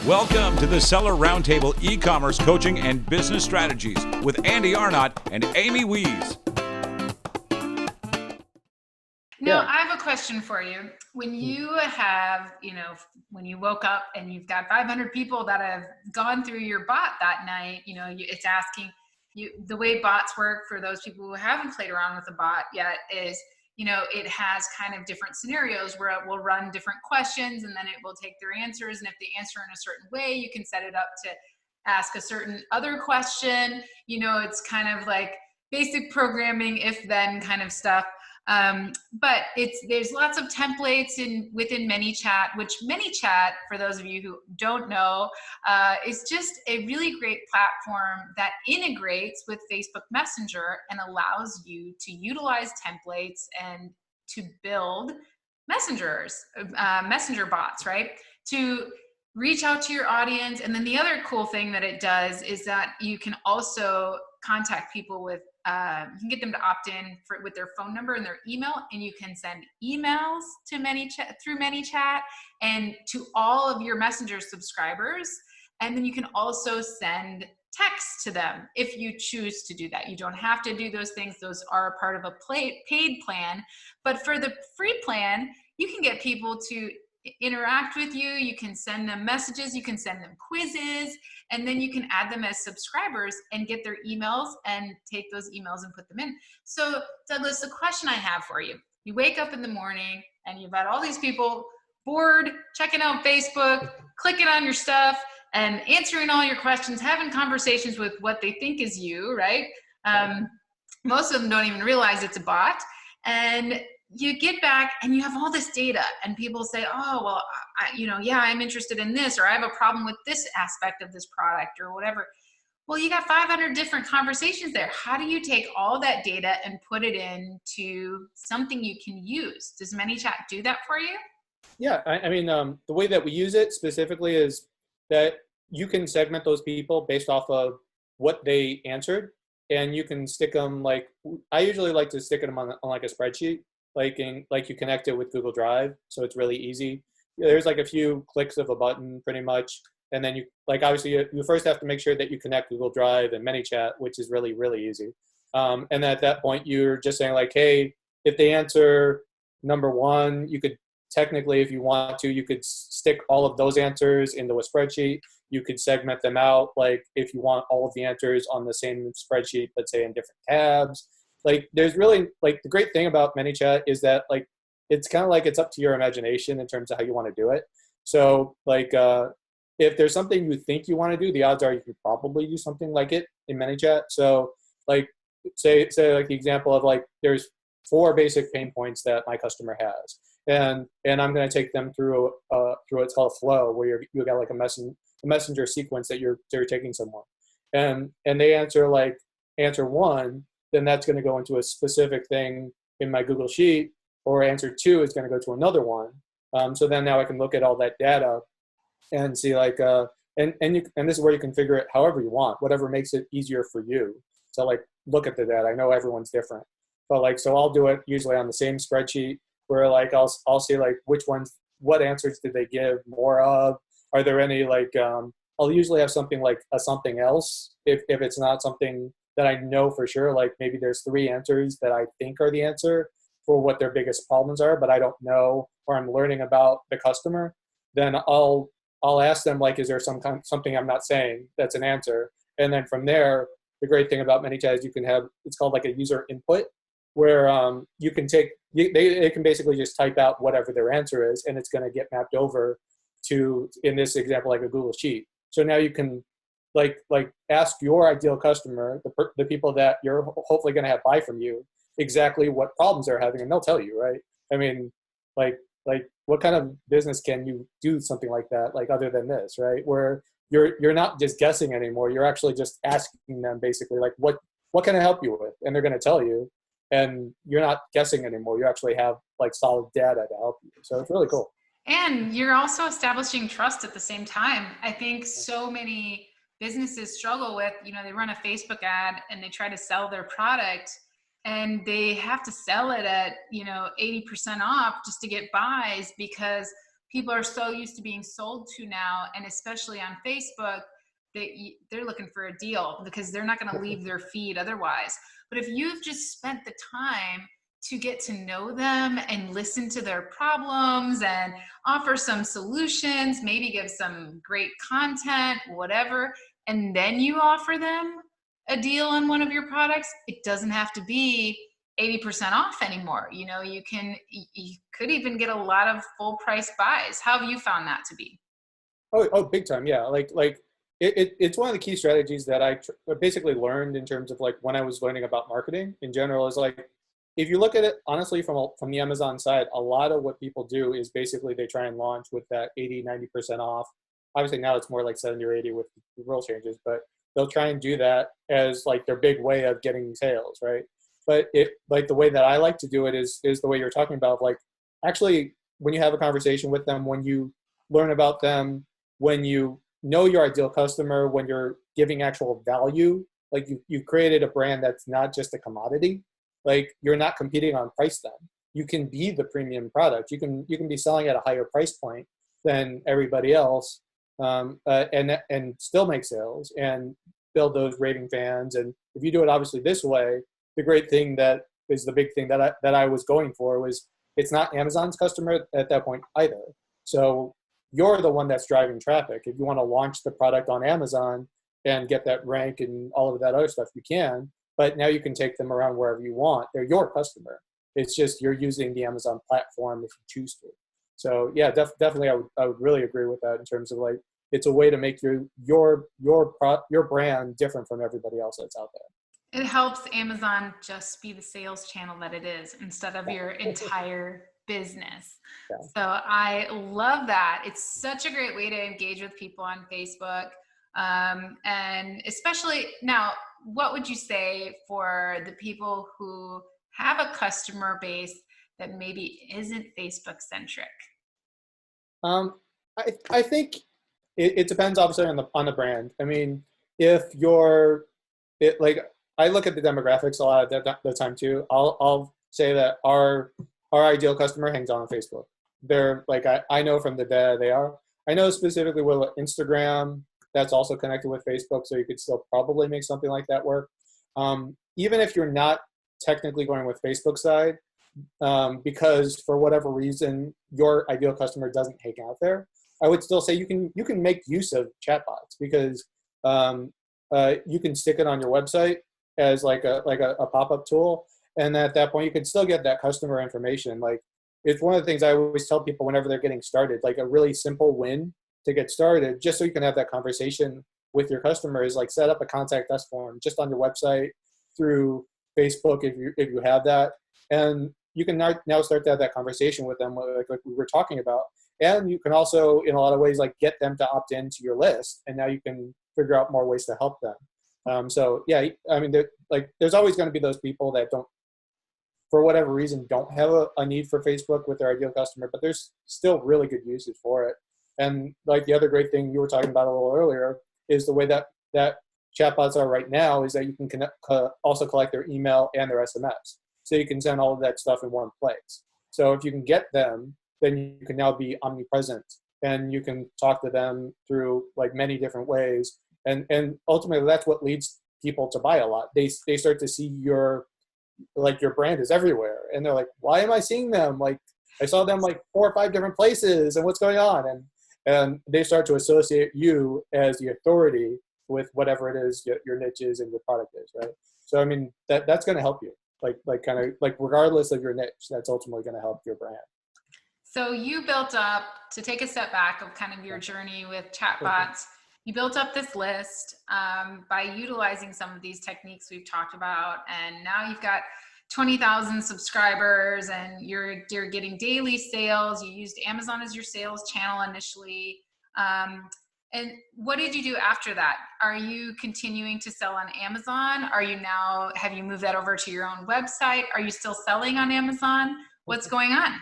Welcome to the Seller Roundtable e-commerce coaching and business strategies with Andy Arnott and Amy Wees. Now, I have a question for you. When you have, when you woke up and you've got 500 people that have gone through your bot that night, it's asking you, the way bots work for those people who haven't played around with a bot yet is, it has kind of different scenarios where it will run different questions and then it will take their answers. And if they answer in a certain way, you can set it up to ask a certain other question. It's kind of like basic programming, if then kind of stuff. But there's lots of templates within ManyChat, which ManyChat, for those of you who don't know, is just a really great platform that integrates with Facebook Messenger and allows you to utilize templates and to build messenger bots, right? To reach out to your audience. And then the other cool thing that it does is that you can also contact people with you can get them to opt in with their phone number and their email, and you can send emails to ManyChat through ManyChat and to all of your Messenger subscribers. And then you can also send text to them if you choose to do that. You don't have to do those things. Those are a part of a paid plan. But for the free plan, you can get people to interact with you. You can send them messages, you can send them quizzes, and then you can add them as subscribers and get their emails and take those emails and put them in. So Douglas, the question I have for you, you wake up in the morning and you've got all these people bored, checking out Facebook, clicking on your stuff and answering all your questions, having conversations with what they think is you, right? Most of them don't even realize it's a bot. And you get back and you have all this data and people say, oh, well, I'm interested in this, or I have a problem with this aspect of this product or whatever. Well, you got 500 different conversations there. How do you take all that data and put it into something you can use? Does ManyChat do that for you? Yeah, the way that we use it specifically is that you can segment those people based off of what they answered, and you can stick them I usually like to stick them on like a spreadsheet. Like you connect it with Google Drive, so it's really easy. There's like a few clicks of a button pretty much, and then you obviously you first have to make sure that you connect Google Drive and ManyChat, which is really, really easy. And at that point you're just saying like, hey, if they answer number one, you could technically, if you want to, you could stick all of those answers into a spreadsheet. You could segment them out, like if you want all of the answers on the same spreadsheet, let's say in different tabs. There's really, the great thing about ManyChat is that, it's kind of it's up to your imagination in terms of how you want to do it. So, if there's something you think you want to do, the odds are you could probably do something like it in ManyChat. So, say the example of, there's 4 basic pain points that my customer has. And I'm going to take them through what's called a flow, where you got a messenger sequence that you're taking someone. And they answer answer 1, then that's going to go into a specific thing in my Google Sheet, or answer 2 is going to go to another one. So then now I can look at all that data and see and this is where you configure it however you want, whatever makes it easier for you. So look at the data. I know everyone's different, but so I'll do it usually on the same spreadsheet where I'll see which ones, what answers did they give more of? Are there any I'll usually have something like a something else if it's not something that I know for sure, maybe there's 3 answers that I think are the answer for what their biggest problems are, but I don't know, or I'm learning about the customer, then I'll ask them, is there something I'm not saying that's an answer? And then from there, the great thing about ManyChat is you can have, it's called a user input, where you can they can basically just type out whatever their answer is, and it's going to get mapped over to, in this example, a Google Sheet. So now you can ask your ideal customer, the people that you're hopefully going to have buy from you, exactly what problems they're having, and they'll tell you, right? I mean, what kind of business can you do something like that, other than this, right? Where you're not just guessing anymore, you're actually just asking them basically, what can I help you with? And they're going to tell you, and you're not guessing anymore. You actually have solid data to help you. So it's really cool. And you're also establishing trust at the same time. I think so many businesses struggle with, they run a Facebook ad and they try to sell their product and they have to sell it at, 80% off just to get buys, because people are so used to being sold to now, and especially on Facebook, they're looking for a deal because they're not going to leave their feed otherwise. But if you've just spent the time to get to know them and listen to their problems and offer some solutions, maybe give some great content, whatever, and then you offer them a deal on one of your products, it doesn't have to be 80% off anymore. You know, you could even get a lot of full price buys. How have you found that to be? Oh, big time. Yeah. It's one of the key strategies that I basically learned in terms of like when I was learning about marketing in general is like, if you look at it honestly from the Amazon side, a lot of what people do is basically they try and launch with that 80, 90% off. Obviously now it's more like 70 or 80 with the rule changes, but they'll try and do that as like their big way of getting sales, right? But the way that I like to do it is the way you're talking about, like actually when you have a conversation with them, when you learn about them, when you know your ideal customer, when you're giving actual value, like you've created a brand that's not just a commodity. Like you're not competing on price then. You can be the premium product. You can be selling at a higher price point than everybody else, and still make sales and build those raving fans. And if you do it obviously this way, the great thing that is the big thing that I was going for was it's not Amazon's customer at that point either. So you're the one that's driving traffic. If you want to launch the product on Amazon and get that rank and all of that other stuff, you can. But now you can take them around wherever you want. They're your customer. It's just you're using the Amazon platform if you choose to. So yeah, definitely, I would really agree with that in terms of like it's a way to make your brand different from everybody else that's out there. It helps Amazon just be the sales channel that it is instead of your entire business. Yeah. So I love that. It's such a great way to engage with people on Facebook. And especially now, what would you say for the people who have a customer base that maybe isn't Facebook centric? I think it depends obviously on the brand. I mean, if you're like I look at the demographics a lot of the time too. I'll say that our ideal customer hangs on Facebook. They're like I know from the data they are. I know specifically with Instagram that's also connected with Facebook, so you could still probably make something like that work. Even if you're not technically going with Facebook side, because for whatever reason your ideal customer doesn't hang out there, I would still say you can make use of chatbots because you can stick it on your website as like a pop-up tool, and at that point you can still get that customer information. Like it's one of the things I always tell people whenever they're getting started, like a really simple win to get started, just so you can have that conversation with your customer is like set up a contact us form just on your website through Facebook if you have that, and you can now start to have that conversation with them like we were talking about, and you can also in a lot of ways like get them to opt into your list, and now you can figure out more ways to help them. So yeah, I mean there's always going to be those people that don't, for whatever reason, don't have a need for Facebook with their ideal customer, but there's still really good uses for it. And like the other great thing you were talking about a little earlier is the way that chatbots are right now is that you can also collect their email and their SMS. So you can send all of that stuff in one place. So if you can get them, then you can now be omnipresent and you can talk to them through like many different ways. And ultimately that's what leads people to buy a lot. They start to see your brand is everywhere. And they're like, why am I seeing them? Like I saw them like 4 or 5 different places and what's going on? And they start to associate you as the authority with whatever it is your niche is and your product is, right? So I mean that's going to help you, like kind of like regardless of your niche, that's ultimately going to help your brand. So you built up, to take a step back of kind of your journey with chatbots, you built up this list by utilizing some of these techniques we've talked about, and now you've got 20,000 subscribers and you're getting daily sales. You used Amazon as your sales channel initially. And what did you do after that? Are you continuing to sell on Amazon? Have you moved that over to your own website? Are you still selling on Amazon? What's going on?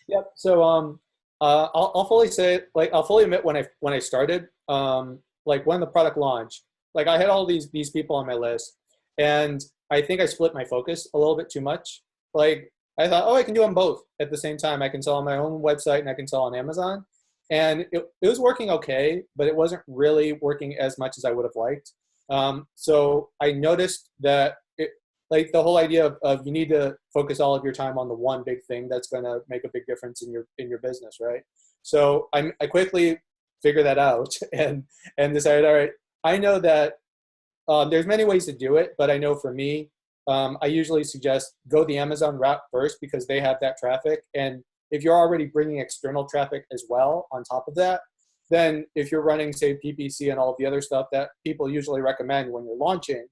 Yep. So I'll fully admit when I started, like when the product launched, like I had all these people on my list, and I think I split my focus a little bit too much. Like I thought, oh, I can do them both at the same time. I can sell on my own website and I can sell on Amazon. And it was working okay, but it wasn't really working as much as I would have liked. So I noticed that like the whole idea of you need to focus all of your time on the one big thing that's going to make a big difference in your business, right? So I quickly figured that out and decided, all right, I know that there's many ways to do it, but I know for me, I usually suggest go the Amazon route first because they have that traffic. And if you're already bringing external traffic as well on top of that, then if you're running, say, PPC and all of the other stuff that people usually recommend when you're launching,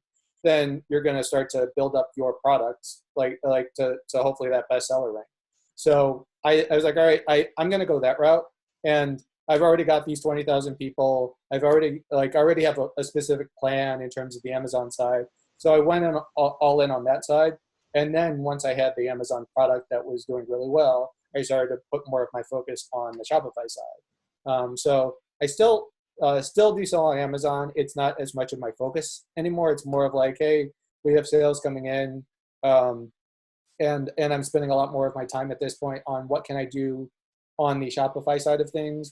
then you're going to start to build up your products like to hopefully that bestseller rank. So I was like, all right, I'm going to go that route. And I've already got these 20,000 people. I've already have a specific plan in terms of the Amazon side. So I went in all in on that side. And then once I had the Amazon product that was doing really well, I started to put more of my focus on the Shopify side. So I still do sell on Amazon. It's not as much of my focus anymore. It's more of like, hey, we have sales coming in, and I'm spending a lot more of my time at this point on what can I do on the Shopify side of things,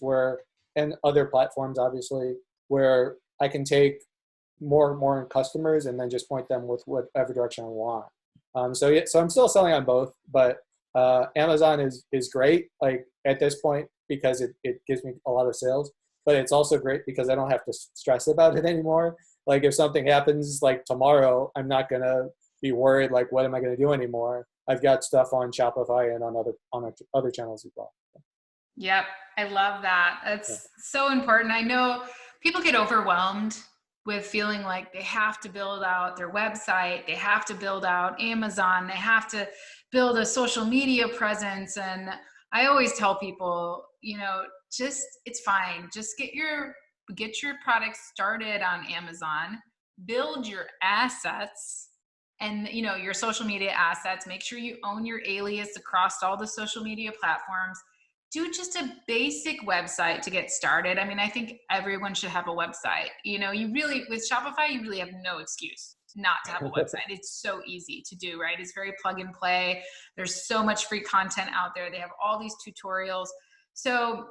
and other platforms obviously, where I can take more customers and then just point them with whatever direction I want. So I'm still selling on both, but Amazon is great, like at this point, because it gives me a lot of sales, but it's also great because I don't have to stress about it anymore. Like if something happens like tomorrow, I'm not going to be worried, like, what am I going to do anymore? I've got stuff on Shopify and on other channels as well. Yep. I love that. That's so important. I know people get overwhelmed with feeling like they have to build out their website, they have to build out Amazon, they have to build a social media presence. And I always tell people, it's fine. Just get your product started on Amazon, build your assets and, your social media assets. Make sure you own your alias across all the social media platforms. Do just a basic website to get started. I mean, I think everyone should have a website. With Shopify, you really have no excuse not to have a website. It's so easy to do, right? It's very plug and play. There's so much free content out there. They have all these tutorials. So,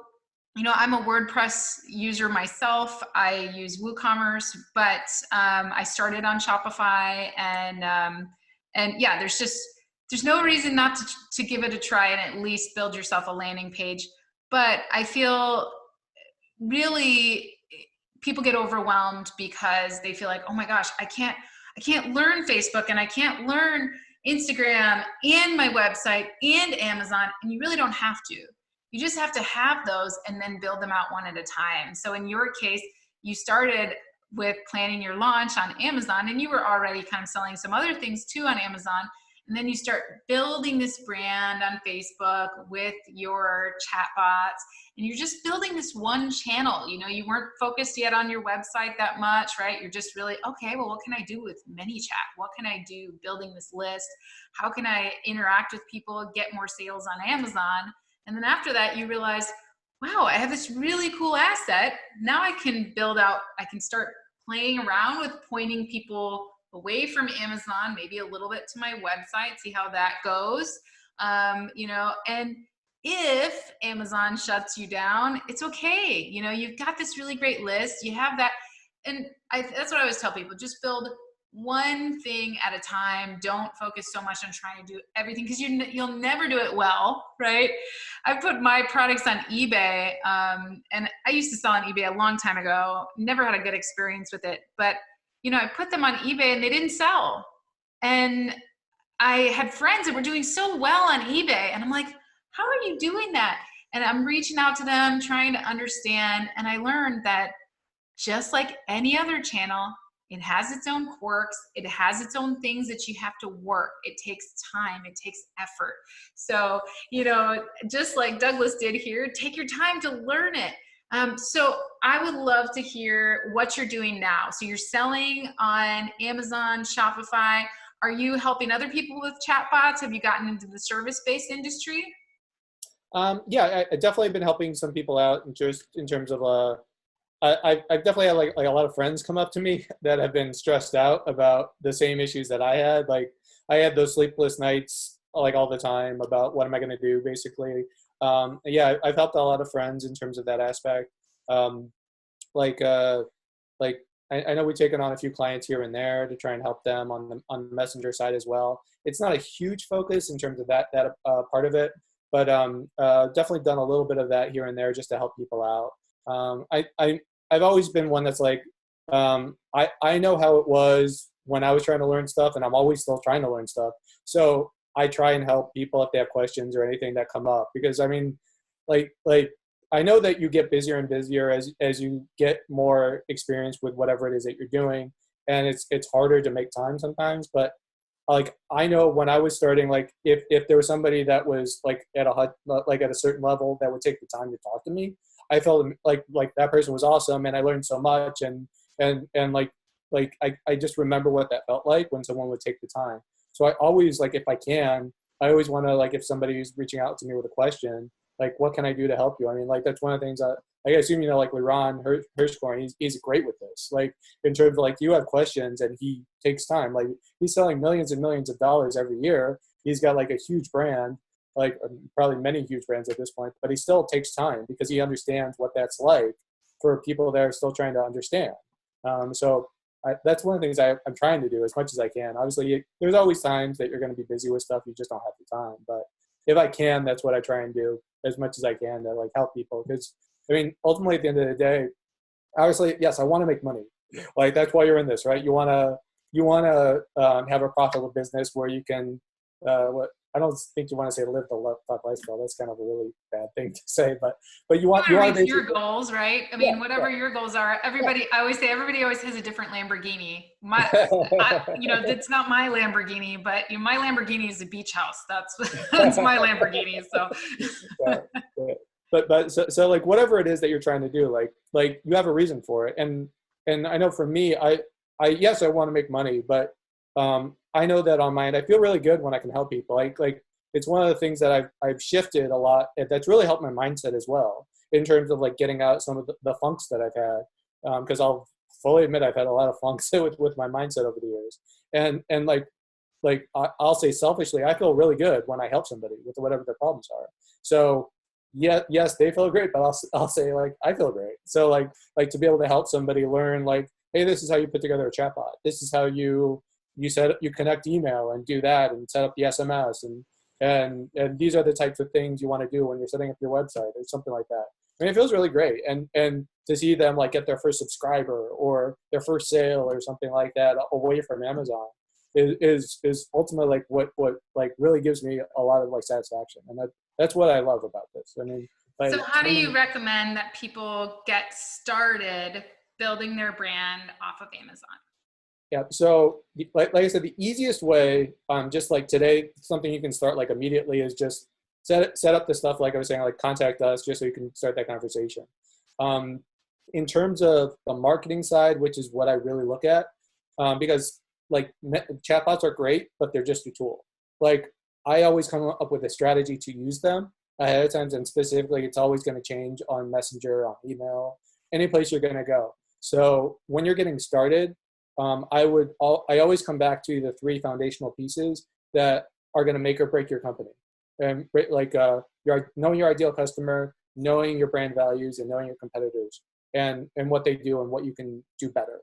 I'm a WordPress user myself. I use WooCommerce, but I started on Shopify and yeah, there's no reason not to give it a try and at least build yourself a landing page. But I feel really people get overwhelmed because they feel like, oh my gosh, I can't learn Facebook and I can't learn Instagram and my website and Amazon. And you really don't have to. You just have to have those and then build them out one at a time. So in your case, you started with planning your launch on Amazon and you were already kind of selling some other things too on Amazon. And then you start building this brand on Facebook with your chatbots, and you're just building this one channel. You weren't focused yet on your website that much, right? You're just really, okay, well, what can I do with ManyChat? What can I do building this list? How can I interact with people, get more sales on Amazon? And then after that, you realize, wow, I have this really cool asset. Now I can start playing around with pointing people away from Amazon, maybe a little bit to my website, see how that goes. And if Amazon shuts you down, it's okay. You've got this really great list. You have that. And that's what I always tell people, just build one thing at a time. Don't focus so much on trying to do everything because you'll never do it well, right? I put my products on eBay, and I used to sell on eBay a long time ago. Never had a good experience with it, but I put them on eBay and they didn't sell. And I had friends that were doing so well on eBay, and I'm like, how are you doing that? And I'm reaching out to them, trying to understand. And I learned that just like any other channel, it has its own quirks. It has its own things that you have to work. It takes time. It takes effort. So, just like Douglas did here, take your time to learn it. So I would love to hear what you're doing now. So you're selling on Amazon, Shopify. Are you helping other people with chatbots? Have you gotten into the service-based industry? Yeah, I've definitely been helping some people out in terms of I've definitely had like a lot of friends come up to me that have been stressed out about the same issues that I had. Like I had those sleepless nights like all the time about what am I going to do, basically. Yeah, I've helped a lot of friends in terms of that aspect. Um, like like I know we've taken on a few clients here and there to try and help them on the messenger side as well. It's not a huge focus in terms of that part of it, but definitely done a little bit of that here and there just to help people out. I've always been one that's like, I know how it was when I was trying to learn stuff, and I'm always still trying to learn stuff. So I try and help people if they have questions or anything that come up, because I mean, like I know that you get busier and busier as you get more experience with whatever it is that you're doing, and it's harder to make time sometimes. But like I know when I was starting, like if there was somebody that was like at a certain level that would take the time to talk to me, I felt like that person was awesome, and I learned so much, and I just remember what that felt like when someone would take the time. So I always, like, if I can, I always want to, like, if somebody's reaching out to me with a question, like, what can I do to help you? I mean, like, that's one of the things that, like, I assume, you know, like Liran Hirschkorn, he's great with this. Like, in terms of, like, you have questions and he takes time. Like, he's selling millions and millions of dollars every year. He's got, like, a huge brand, like, probably many huge brands at this point, but he still takes time because he understands what that's like for people that are still trying to understand. So that's one of the things I'm trying to do as much as I can. Obviously, there's always times that you're going to be busy with stuff. You just don't have the time. But if I can, that's what I try and do as much as I can to, like, help people. Because, I mean, ultimately, at the end of the day, obviously, yes, I want to make money. Like, that's why you're in this, right? You want to have a profitable business where you can, I don't think you want to say live the top lifestyle. That's kind of a really bad thing to say, but you want to reach your goals, right? I mean, whatever your goals are, I always say everybody always has a different Lamborghini. It's not my Lamborghini, but my Lamborghini is a beach house. That's my Lamborghini. So, but so like whatever it is that you're trying to do, like you have a reason for it, and I know for me, yes, I want to make money, but I know that on my end, I feel really good when I can help people. Like it's one of the things that I've shifted a lot. That's really helped my mindset as well in terms of like getting out some of the funks that I've had. Because I'll fully admit I've had a lot of funks with my mindset over the years. And I'll say selfishly, I feel really good when I help somebody with whatever their problems are. So yeah, yes, they feel great, but I'll say like I feel great. So like to be able to help somebody learn, like, hey, this is how you put together a chatbot. This is how you connect email and do that and set up the SMS and these are the types of things you want to do when you're setting up your website or something like that. I mean, it feels really great. And to see them like get their first subscriber or their first sale or something like that away from Amazon is ultimately like what like really gives me a lot of like satisfaction. And that's what I love about this. I mean, like, so how do you recommend that people get started building their brand off of Amazon? Yeah. So like I said, the easiest way, just like today, something you can start like immediately is just set up the stuff, like I was saying, like contact us just so you can start that conversation. In terms of the marketing side, which is what I really look at, because like chatbots are great, but they're just a tool. Like I always come up with a strategy to use them ahead of times, and specifically it's always going to change on Messenger, on email, any place you're going to go. So when you're getting started, I always come back to the three foundational pieces that are going to make or break your company. And like knowing your ideal customer, knowing your brand values, and knowing your competitors and what they do and what you can do better.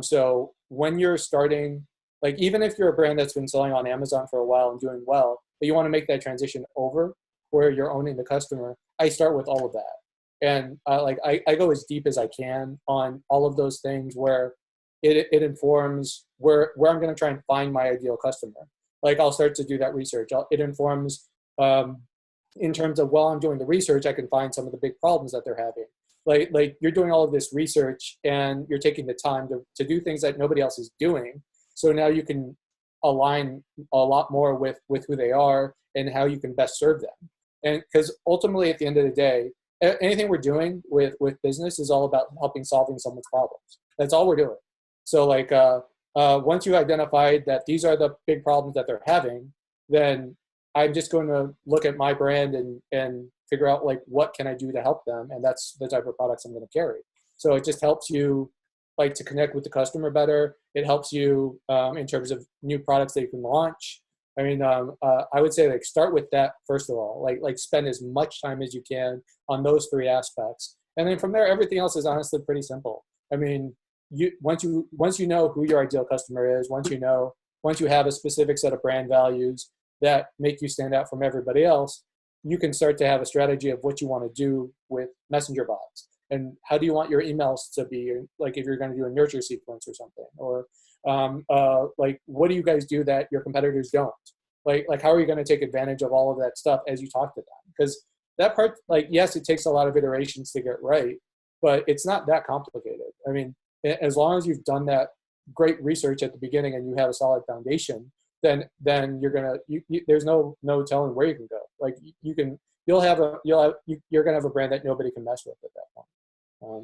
So when you're starting, like even if you're a brand that's been selling on Amazon for a while and doing well, but you want to make that transition over where you're owning the customer, I start with all of that. And I go as deep as I can on all of those things where it informs where I'm going to try and find my ideal customer. Like I'll start to do that research. It informs in terms of while I'm doing the research, I can find some of the big problems that they're having. Like you're doing all of this research and you're taking the time to do things that nobody else is doing. So now you can align a lot more with who they are and how you can best serve them. And because ultimately at the end of the day, anything we're doing with business is all about solving someone's problems. That's all we're doing. So like once you identified that these are the big problems that they're having, then I'm just going to look at my brand and figure out like what can I do to help them, and that's the type of products I'm going to carry. So it just helps you like to connect with the customer better. It helps you in terms of new products that you can launch. I mean, I would say like start with that first of all. Like spend as much time as you can on those three aspects, and then from there, everything else is honestly pretty simple. I mean, once you know who your ideal customer is, once you have a specific set of brand values that make you stand out from everybody else, you can start to have a strategy of what you want to do with messenger bots and how do you want your emails to be, like if you're going to do a nurture sequence or something, or like what do you guys do that your competitors don't? Like how are you going to take advantage of all of that stuff as you talk to them? Because that part, like, yes, it takes a lot of iterations to get right, but it's not that complicated. I mean, as long as you've done that great research at the beginning and you have a solid foundation, then you're gonna there's no telling where you can go. Like you're gonna have a brand that nobody can mess with at that point.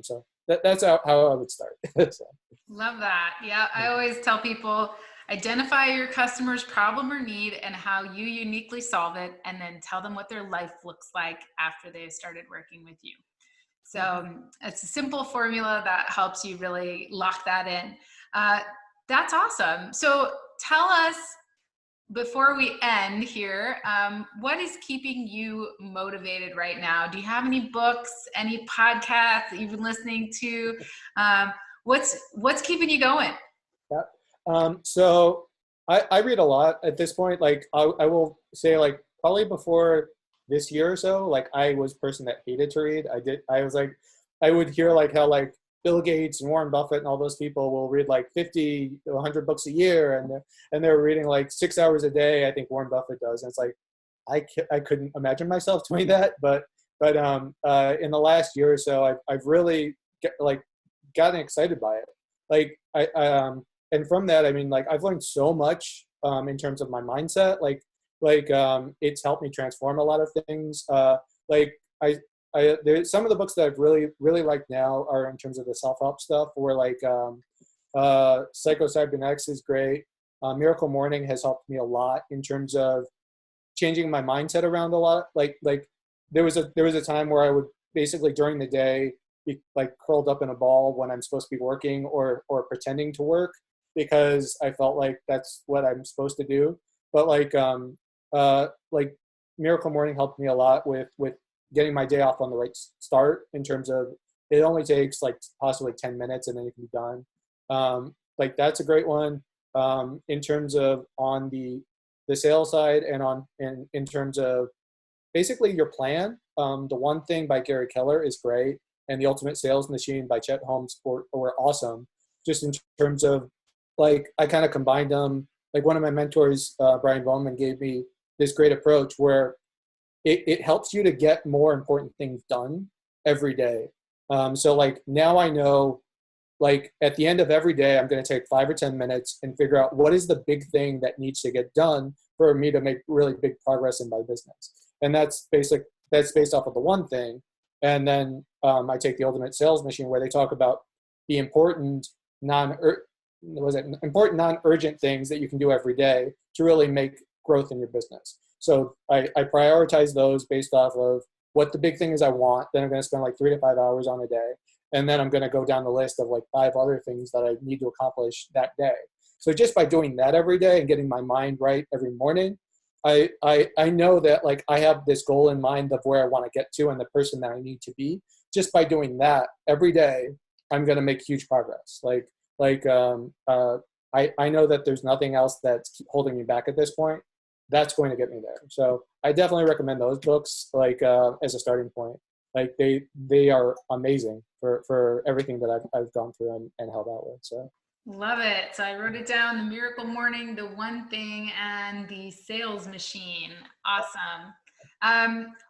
So that's how I would start. So. Love that. Yeah, I always tell people, identify your customer's problem or need and how you uniquely solve it, and then tell them what their life looks like after they've started working with you. So it's a simple formula that helps you really lock that in. That's awesome. So tell us, before we end here, what is keeping you motivated right now? Do you have any books, any podcasts that you've been listening to? What's keeping you going? Yeah. So I read a lot at this point. Like I will say, like probably before this year or so, like I was a person that hated to read. I would hear like how like Bill Gates and Warren Buffett and all those people will read like 50 to 100 books a year, and they're reading like 6 hours a day. I think Warren Buffett does, and it's like I couldn't imagine myself doing that. But in the last year or so, I've really gotten excited by it. Like and from that, I mean, like I've learned so much in terms of my mindset. It's helped me transform a lot of things. There's some of the books that I've really liked now are in terms of the self-help stuff, where like Psycho Cybernetics is great. Miracle Morning has helped me a lot in terms of changing my mindset around a lot. Like there was a time where I would basically during the day be like curled up in a ball when I'm supposed to be working or pretending to work because I felt like that's what I'm supposed to do. But like Miracle Morning helped me a lot with getting my day off on the right start in terms of it only takes like possibly 10 minutes and then you can be done. Like that's a great one. In terms of on the sales side and in terms of basically your plan, The One Thing by Gary Keller is great. And The Ultimate Sales Machine by Chet Holmes were awesome. Just in terms of like, I kind of combined them. Like one of my mentors, Brian Bowman, gave me this great approach where it helps you to get more important things done every day. So like now I know, like at the end of every day, I'm going to take 5 or 10 minutes and figure out what is the big thing that needs to get done for me to make really big progress in my business. And that's based off of The One Thing. And then I take The Ultimate Sales Machine where they talk about the important non-urgent things that you can do every day to really make growth in your business. So I prioritize those based off of what the big thing is I want. Then I'm going to spend like 3 to 5 hours on a day. And then I'm going to go down the list of like 5 other things that I need to accomplish that day. So just by doing that every day and getting my mind right every morning, I know that like I have this goal in mind of where I want to get to and the person that I need to be. Just by doing that every day, I'm going to make huge progress. I know that there's nothing else that's holding me back at this point. That's going to get me there. So I definitely recommend those books as a starting point. Like they are amazing for everything that I've gone through and held out with. So love it. So I wrote it down: The Miracle Morning, The One Thing, and The Sales Machine. Awesome.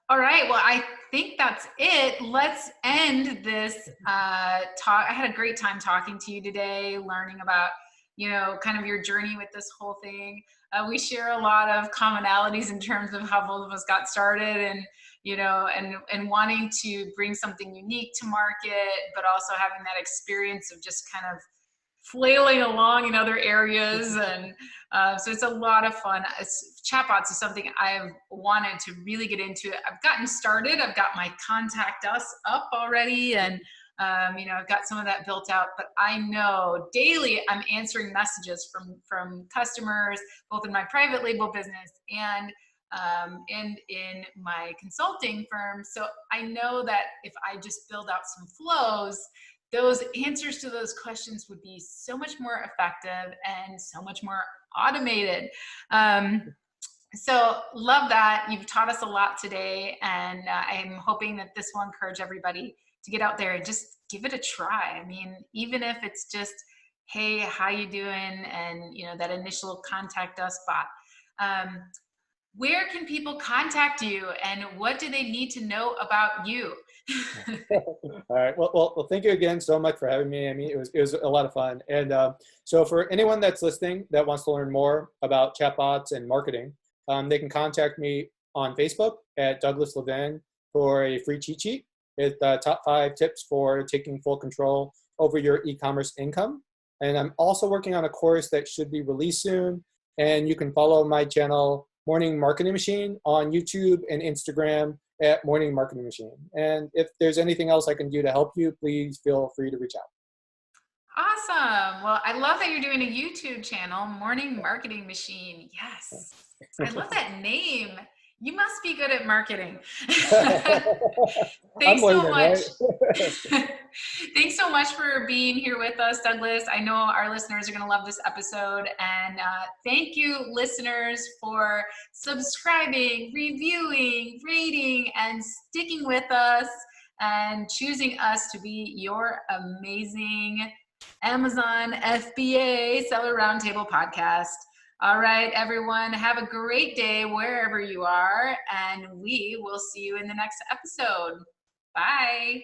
All right. Well, I think that's it. Let's end this talk. I had a great time talking to you today, learning about, kind of your journey with this whole thing. We share a lot of commonalities in terms of how both of us got started and, and wanting to bring something unique to market, but also having that experience of just kind of flailing along in other areas. And so it's a lot of fun. Chatbots is something I've wanted to really get into. I've gotten started. I've got my Contact Us up already. And I've got some of that built out, but I know daily I'm answering messages from customers, both in my private label business and in my consulting firm. So I know that if I just build out some flows, those answers to those questions would be so much more effective and so much more automated. So love that. You've taught us a lot today, and I'm hoping that this will encourage everybody to get out there and just give it a try. I mean, even if it's just, hey, how you doing? And, that initial contact us bot. Where can people contact you, and what do they need to know about you? All right. Well, thank you again so much for having me. I mean, it was a lot of fun. And so for anyone that's listening that wants to learn more about chatbots and marketing, they can contact me on Facebook at Douglas Levin for a free cheat sheet. It's the top 5 tips for taking full control over your e-commerce income. And I'm also working on a course that should be released soon. And you can follow my channel, Morning Marketing Machine, on YouTube and Instagram at Morning Marketing Machine. And if there's anything else I can do to help you, please feel free to reach out. Awesome. Well, I love that you're doing a YouTube channel, Morning Marketing Machine. Yes. I love that name. You must be good at marketing. Thanks so much. Right? Thanks so much for being here with us, Douglas. I know our listeners are going to love this episode. And thank you, listeners, for subscribing, reviewing, rating, and sticking with us and choosing us to be your amazing Amazon FBA Seller Roundtable podcast. All right, everyone, have a great day wherever you are, and we will see you in the next episode. Bye.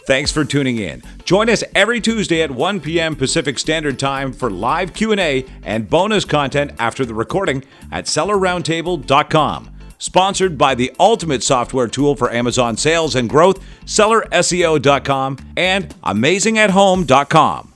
Thanks for tuning in. Join us every Tuesday at 1 p.m. Pacific Standard Time for live Q&A and bonus content after the recording at sellerroundtable.com. Sponsored by the ultimate software tool for Amazon sales and growth, sellerseo.com and amazingathome.com.